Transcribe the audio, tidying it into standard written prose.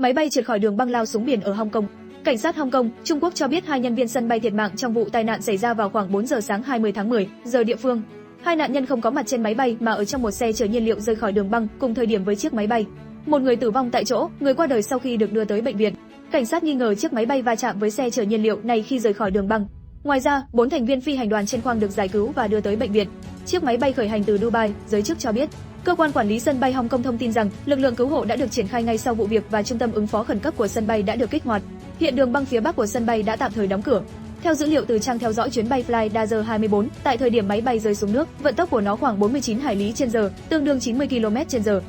Máy bay trượt khỏi đường băng lao xuống biển ở Hong Kong. Cảnh sát Hong Kong, Trung Quốc cho biết 2 nhân viên sân bay thiệt mạng trong vụ tai nạn xảy ra vào khoảng 4 giờ sáng 20 tháng 10, giờ địa phương. 2 nạn nhân không có mặt trên máy bay mà ở trong một xe chở nhiên liệu rơi khỏi đường băng cùng thời điểm với chiếc máy bay. Một người tử vong tại chỗ, người qua đời sau khi được đưa tới bệnh viện. Cảnh sát nghi ngờ chiếc máy bay va chạm với xe chở nhiên liệu này khi rời khỏi đường băng. Ngoài ra, 4 thành viên phi hành đoàn trên khoang được giải cứu và đưa tới bệnh viện. Chiếc máy bay khởi hành từ Dubai, giới chức cho biết. Cơ quan quản lý sân bay Hong Kong thông tin rằng lực lượng cứu hộ đã được triển khai ngay sau vụ việc và trung tâm ứng phó khẩn cấp của sân bay đã được kích hoạt. Hiện đường băng phía bắc của sân bay đã tạm thời đóng cửa. Theo dữ liệu từ trang theo dõi chuyến bay Fly Dazer 24, tại thời điểm máy bay rơi xuống nước, vận tốc của nó khoảng 49 hải lý trên giờ, tương đương 90 km/h.